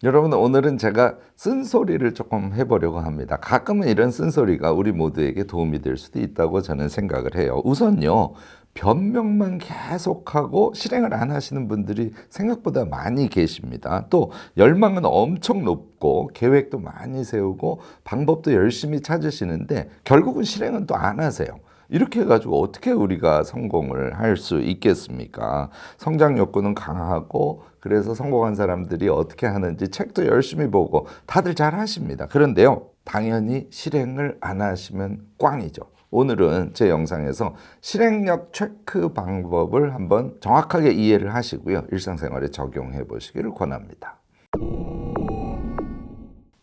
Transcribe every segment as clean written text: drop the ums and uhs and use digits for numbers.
여러분, 오늘은 제가 쓴소리를 조금 해보려고 합니다. 가끔은 이런 쓴소리가 우리 모두에게 도움이 될 수도 있다고 저는 생각을 해요. 우선요, 변명만 계속하고 실행을 안 하시는 분들이 생각보다 많이 계십니다. 또 열망은 엄청 높고 계획도 많이 세우고 방법도 열심히 찾으시는데 결국은 실행은 또 안 하세요. 이렇게 해가지고 어떻게 우리가 성공을 할 수 있겠습니까? 성장 욕구는 강하고 그래서 성공한 사람들이 어떻게 하는지 책도 열심히 보고 다들 잘 하십니다. 그런데요, 당연히 실행을 안 하시면 꽝이죠. 오늘은 제 영상에서 실행력 체크 방법을 한번 정확하게 이해를 하시고요, 일상생활에 적용해 보시기를 권합니다.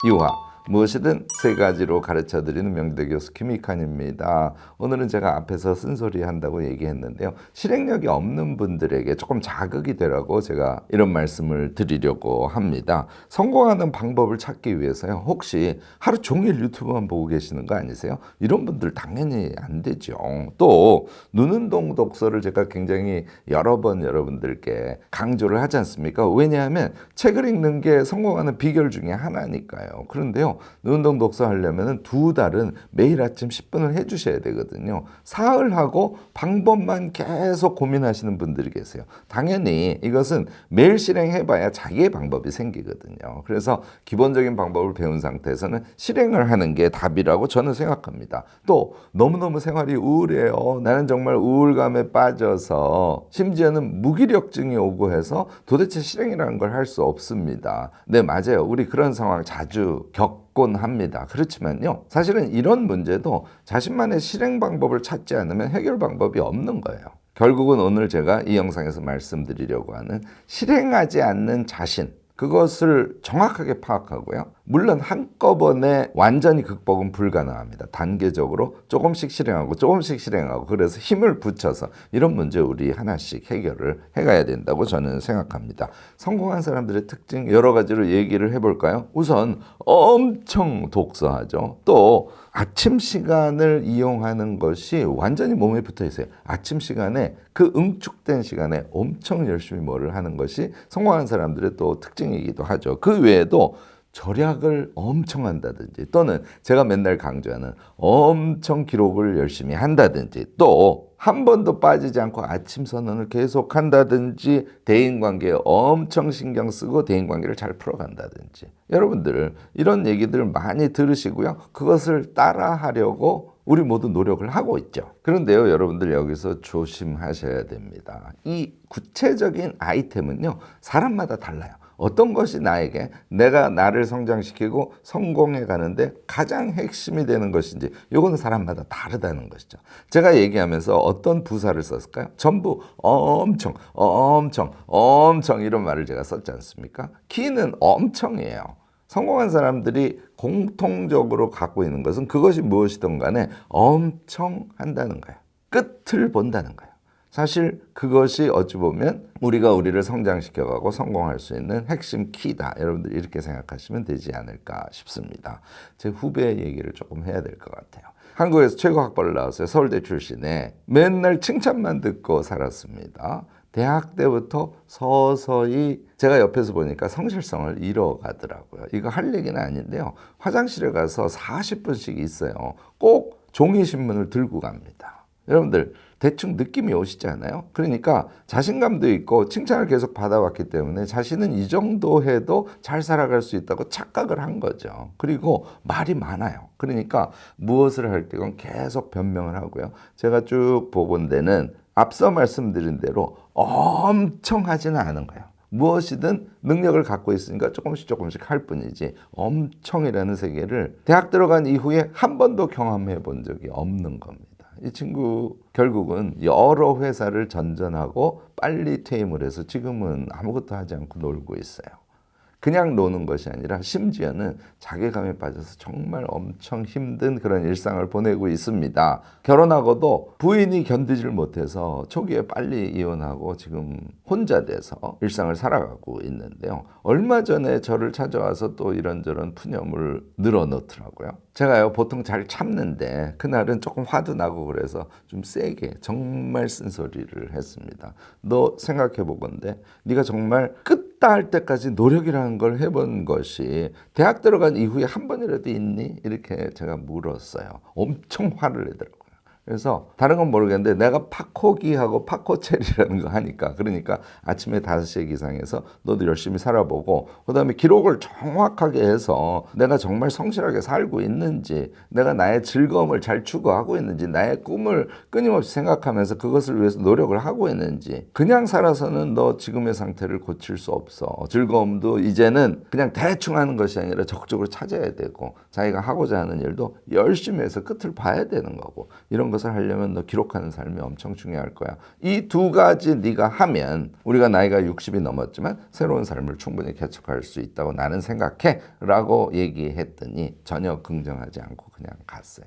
유화, 무엇이든 세 가지로 가르쳐드리는 명지대 교수 김익환입니다. 오늘은 제가 앞에서 쓴소리 한다고 얘기했는데요, 실행력이 없는 분들에게 조금 자극이 되라고 제가 이런 말씀을 드리려고 합니다. 성공하는 방법을 찾기 위해서요, 혹시 하루 종일 유튜브만 보고 계시는 거 아니세요? 이런 분들 당연히 안 되죠. 또 눈운동 독서를 제가 굉장히 여러 번 여러분들께 강조를 하지 않습니까? 왜냐하면 책을 읽는 게 성공하는 비결 중에 하나니까요. 그런데요, 눈운동 독서 하려면 2달은 매일 아침 10분을 해주셔야 되거든요. 사흘하고 방법만 계속 고민하시는 분들이 계세요. 당연히 이것은 매일 실행해봐야 자기의 방법이 생기거든요. 그래서 기본적인 방법을 배운 상태에서는 실행을 하는 게 답이라고 저는 생각합니다. 또 너무너무 생활이 우울해요. 나는 정말 우울감에 빠져서 심지어는 무기력증이 오고 해서 도대체 실행이라는 걸 할 수 없습니다. 네, 맞아요. 우리 그런 상황 자주 겪곤 합니다. 그렇지만요, 사실은 이런 문제도 자신만의 실행 방법을 찾지 않으면 해결 방법이 없는 거예요. 결국은 오늘 제가 이 영상에서 말씀드리려고 하는 실행하지 않는 자신, 그것을 정확하게 파악하고요, 물론 한꺼번에 완전히 극복은 불가능합니다. 단계적으로 조금씩 실행하고 그래서 힘을 붙여서 이런 문제 우리 하나씩 해결을 해가야 된다고 저는 생각합니다. 성공한 사람들의 특징 여러 가지로 얘기를 해볼까요? 우선 엄청 독서하죠. 또 아침 시간을 이용하는 것이 완전히 몸에 붙어 있어요. 아침 시간에 그 응축된 시간에 엄청 열심히 뭐를 하는 것이 성공한 사람들의 또 특징이기도 하죠. 그 외에도 절약을 엄청 한다든지, 또는 제가 맨날 강조하는 엄청 기록을 열심히 한다든지, 또 한 번도 빠지지 않고 아침 선언을 계속 한다든지, 대인관계에 엄청 신경 쓰고 대인관계를 잘 풀어간다든지, 여러분들 이런 얘기들 많이 들으시고요, 그것을 따라하려고 우리 모두 노력을 하고 있죠. 그런데요, 여러분들 여기서 조심하셔야 됩니다. 이 구체적인 아이템은요, 사람마다 달라요. 어떤 것이 내가 나를 성장시키고 성공해 가는데 가장 핵심이 되는 것인지, 이거는 사람마다 다르다는 것이죠. 제가 얘기하면서 어떤 부사를 썼을까요? 전부 엄청 이런 말을 제가 썼지 않습니까? 키는 엄청이에요. 성공한 사람들이 공통적으로 갖고 있는 것은 그것이 무엇이든 간에 엄청 한다는 거예요. 끝을 본다는 거예요. 사실 그것이 어찌 보면 우리가 우리를 성장시켜가고 성공할 수 있는 핵심 키다. 여러분들 이렇게 생각하시면 되지 않을까 싶습니다. 제 후배 얘기를 조금 해야 될 것 같아요. 한국에서 최고 학벌을 나왔어요. 서울대 출신에. 맨날 칭찬만 듣고 살았습니다. 대학 때부터 서서히 제가 옆에서 보니까 성실성을 잃어가더라고요. 이거 할 얘기는 아닌데요, 화장실에 가서 40분씩 있어요. 꼭 종이신문을 들고 갑니다. 여러분들 대충 느낌이 오시지 않아요? 그러니까 자신감도 있고 칭찬을 계속 받아왔기 때문에 자신은 이 정도 해도 잘 살아갈 수 있다고 착각을 한 거죠. 그리고 말이 많아요. 그러니까 무엇을 할 때건 계속 변명을 하고요. 제가 쭉 보건 데는 앞서 말씀드린 대로 엄청 하지는 않은 거예요. 무엇이든 능력을 갖고 있으니까 조금씩 할 뿐이지, 엄청이라는 세계를 대학 들어간 이후에 한 번도 경험해 본 적이 없는 겁니다. 이 친구 결국은 여러 회사를 전전하고 빨리 퇴임을 해서 지금은 아무것도 하지 않고 놀고 있어요. 그냥 노는 것이 아니라 심지어는 자괴감에 빠져서 정말 엄청 힘든 그런 일상을 보내고 있습니다. 결혼하고도 부인이 견디질 못해서 초기에 빨리 이혼하고 지금 혼자 돼서 일상을 살아가고 있는데요. 얼마 전에 저를 찾아와서 또 이런저런 푸념을 늘어놓더라고요. 제가요, 보통 잘 참는데 그날은 조금 화도 나고 그래서 좀 세게 정말 쓴소리를 했습니다. 너 생각해 보건대 네가 정말 끝 했다 할 때까지 노력이라는 걸 해본 것이 대학 들어간 이후에 한 번이라도 있니? 이렇게 제가 물었어요. 엄청 화를 내더라고요. 그래서 다른 건 모르겠는데 내가 팍코기하고 팍코첼이라는 거 하니까 그러니까 아침에 5시에 기상해서 너도 열심히 살아보고 그다음에 기록을 정확하게 해서 내가 정말 성실하게 살고 있는지 내가 나의 즐거움을 잘 추구하고 있는지 나의 꿈을 끊임없이 생각하면서 그것을 위해서 노력을 하고 있는지 그냥 살아서는 너 지금의 상태를 고칠 수 없어. 즐거움도 이제는 그냥 대충 하는 것이 아니라 적극적으로 찾아야 되고 자기가 하고자 하는 일도 열심히 해서 끝을 봐야 되는 거고 이런 것을 하려면 너 기록하는 삶이 엄청 중요할 거야. 이 두 가지 네가 하면 우리가 나이가 60이 넘었지만 새로운 삶을 충분히 개척할 수 있다고 나는 생각해 라고 얘기했더니 전혀 긍정하지 않고 그냥 갔어요.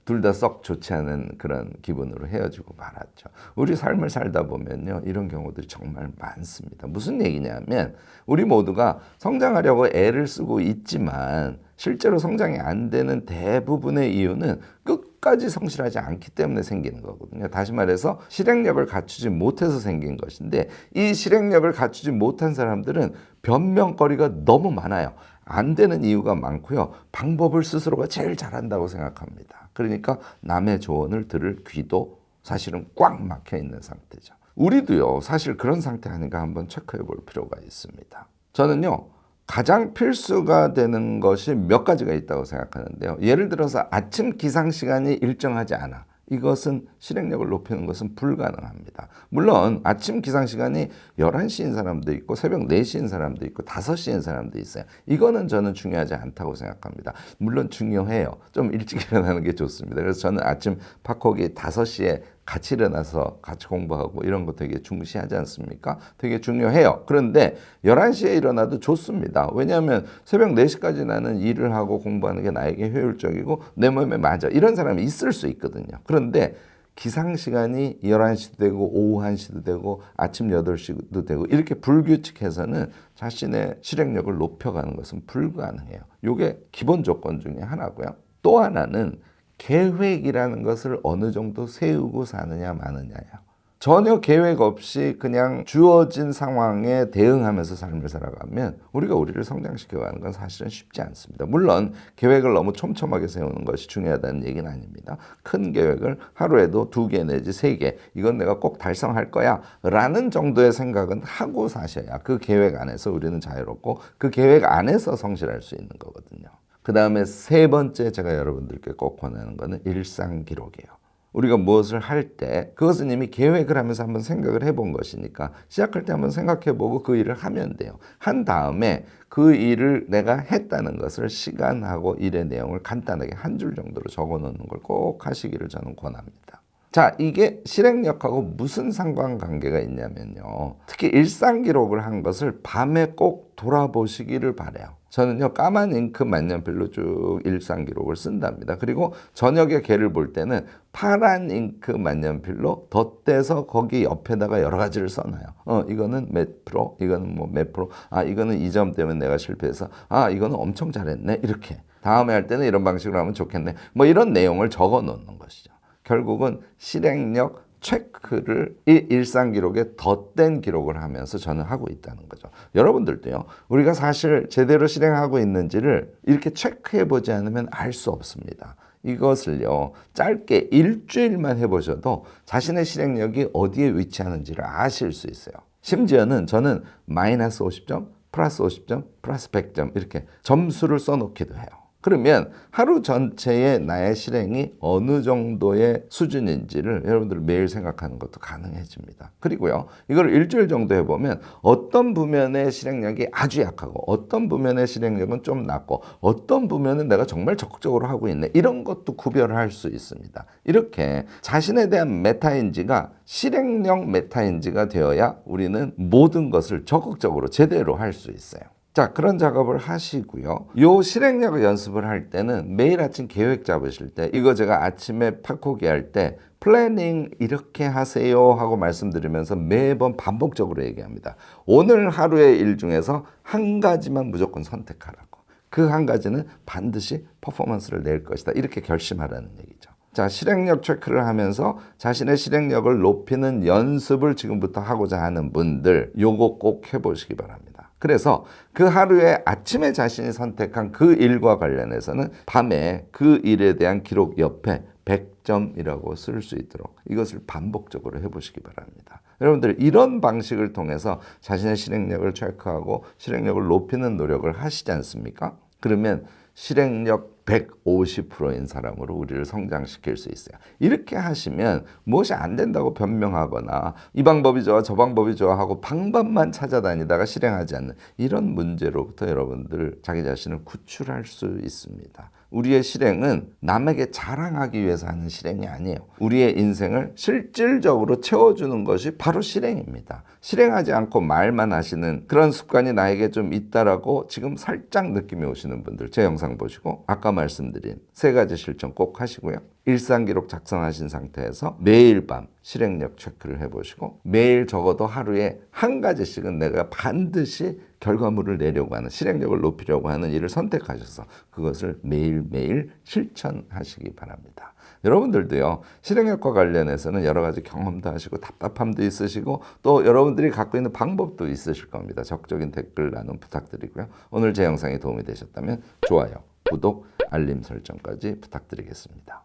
둘 다 썩 좋지 않은 그런 기분으로 헤어지고 말았죠. 우리 삶을 살다 보면요 이런 경우들이 정말 많습니다. 무슨 얘기냐면 우리 모두가 성장하려고 애를 쓰고 있지만 실제로 성장이 안 되는 대부분의 이유는 끝까지 성실하지 않기 때문에 생기는 거거든요. 다시 말해서 실행력을 갖추지 못해서 생긴 것인데 이 실행력을 갖추지 못한 사람들은 변명거리가 너무 많아요. 안 되는 이유가 많고요. 방법을 스스로가 제일 잘한다고 생각합니다. 그러니까 남의 조언을 들을 귀도 사실은 꽉 막혀 있는 상태죠. 우리도요 사실 그런 상태 아닌가 한번 체크해 볼 필요가 있습니다. 저는요 가장 필수가 되는 것이 몇 가지가 있다고 생각하는데요. 예를 들어서 아침 기상 시간이 일정하지 않아. 이것은 실행력을 높이는 것은 불가능합니다. 물론 아침 기상 시간이 11시인 사람도 있고 새벽 4시인 사람도 있고 5시인 사람도 있어요. 이거는 저는 중요하지 않다고 생각합니다. 물론 중요해요. 좀 일찍 일어나는 게 좋습니다. 그래서 저는 아침 팍코기 5시에 같이 일어나서 같이 공부하고 이런 거 되게 중시하지 않습니까? 되게 중요해요. 그런데 11시에 일어나도 좋습니다. 왜냐하면 새벽 4시까지 나는 일을 하고 공부하는 게 나에게 효율적이고 내 몸에 맞아. 이런 사람이 있을 수 있거든요. 그런데 기상시간이 11시도 되고 오후 1시도 되고 아침 8시도 되고 이렇게 불규칙해서는 자신의 실행력을 높여가는 것은 불가능해요. 이게 기본 조건 중에 하나고요. 또 하나는 계획이라는 것을 어느 정도 세우고 사느냐 마느냐예요. 전혀 계획 없이 그냥 주어진 상황에 대응하면서 삶을 살아가면 우리가 우리를 성장시켜가는 건 사실은 쉽지 않습니다. 물론 계획을 너무 촘촘하게 세우는 것이 중요하다는 얘기는 아닙니다. 큰 계획을 하루에도 2개 내지 3개 이건 내가 꼭 달성할 거야 라는 정도의 생각은 하고 사셔야 그 계획 안에서 우리는 자유롭고 그 계획 안에서 성실할 수 있는 거거든요. 그 다음에 3번째 제가 여러분들께 꼭 권하는 거는 일상 기록이에요. 우리가 무엇을 할 때 그것은 이미 계획을 하면서 한번 생각을 해본 것이니까 시작할 때 한번 생각해보고 그 일을 하면 돼요. 한 다음에 그 일을 내가 했다는 것을 시간하고 일의 내용을 간단하게 한 줄 정도로 적어놓는 걸 꼭 하시기를 저는 권합니다. 자, 이게 실행력하고 무슨 상관관계가 있냐면요. 특히 일상 기록을 한 것을 밤에 꼭 돌아보시기를 바라요. 저는요 까만 잉크 만년필로 쭉 일상 기록을 쓴답니다. 그리고 저녁에 걔를 볼 때는 파란 잉크 만년필로 덧대서 거기 옆에다가 여러 가지를 써놔요. 이거는 몇 프로, 이거는 뭐 몇 프로, 이거는 이 점 때문에 내가 실패해서 이거는 엄청 잘했네 이렇게 다음에 할 때는 이런 방식으로 하면 좋겠네 뭐 이런 내용을 적어 놓는 것이죠. 결국은 실행력 체크를 이 일상 기록에 덧댄 기록을 하면서 저는 하고 있다는 거죠. 여러분들도요. 우리가 사실 제대로 실행하고 있는지를 이렇게 체크해 보지 않으면 알 수 없습니다. 이것을요. 짧게 일주일만 해보셔도 자신의 실행력이 어디에 위치하는지를 아실 수 있어요. 심지어는 저는 마이너스 50점, 플러스 50점, 플러스 100점 이렇게 점수를 써놓기도 해요. 그러면 하루 전체의 나의 실행이 어느 정도의 수준인지를 여러분들 매일 생각하는 것도 가능해집니다. 그리고요, 이걸 일주일 정도 해보면 어떤 부면의 실행력이 아주 약하고 어떤 부면의 실행력은 좀 낮고 어떤 부면은 내가 정말 적극적으로 하고 있네. 이런 것도 구별을 할 수 있습니다. 이렇게 자신에 대한 메타인지가 실행력 메타인지가 되어야 우리는 모든 것을 적극적으로 제대로 할 수 있어요. 자, 그런 작업을 하시고요. 요 실행력 연습을 할 때는 매일 아침 계획 잡으실 때 이거 제가 아침에 팍코기 할 때 플래닝 이렇게 하세요 하고 말씀드리면서 매번 반복적으로 얘기합니다. 오늘 하루의 일 중에서 한 가지만 무조건 선택하라고. 그 한 가지는 반드시 퍼포먼스를 낼 것이다. 이렇게 결심하라는 얘기죠. 자, 실행력 체크를 하면서 자신의 실행력을 높이는 연습을 지금부터 하고자 하는 분들 요거 꼭 해보시기 바랍니다. 그래서 그 하루에 아침에 자신이 선택한 그 일과 관련해서는 밤에 그 일에 대한 기록 옆에 100점이라고 쓸 수 있도록 이것을 반복적으로 해보시기 바랍니다. 여러분들 이런 방식을 통해서 자신의 실행력을 체크하고 실행력을 높이는 노력을 하시지 않습니까? 그러면 실행력 150%인 사람으로 우리를 성장시킬 수 있어요. 이렇게 하시면 무엇이 안 된다고 변명하거나 이 방법이 좋아 저 방법이 좋아 하고 방법만 찾아다니다가 실행하지 않는 이런 문제로부터 여러분들 자기 자신을 구출할 수 있습니다. 우리의 실행은 남에게 자랑하기 위해서 하는 실행이 아니에요. 우리의 인생을 실질적으로 채워주는 것이 바로 실행입니다. 실행하지 않고 말만 하시는 그런 습관이 나에게 좀 있다라고 지금 살짝 느낌이 오시는 분들 제 영상 보시고 아까 말씀드린 3가지 실천 꼭 하시고요. 일상기록 작성하신 상태에서 매일 밤 실행력 체크를 해보시고 매일 적어도 하루에 1가지씩은 내가 반드시 결과물을 내려고 하는 실행력을 높이려고 하는 일을 선택하셔서 그것을 매일매일 실천하시기 바랍니다. 여러분들도요 실행력과 관련해서는 여러 가지 경험도 하시고 답답함도 있으시고 또 여러분들이 갖고 있는 방법도 있으실 겁니다. 적극적인 댓글 나눔 부탁드리고요. 오늘 제 영상이 도움이 되셨다면 좋아요, 구독, 알림 설정까지 부탁드리겠습니다.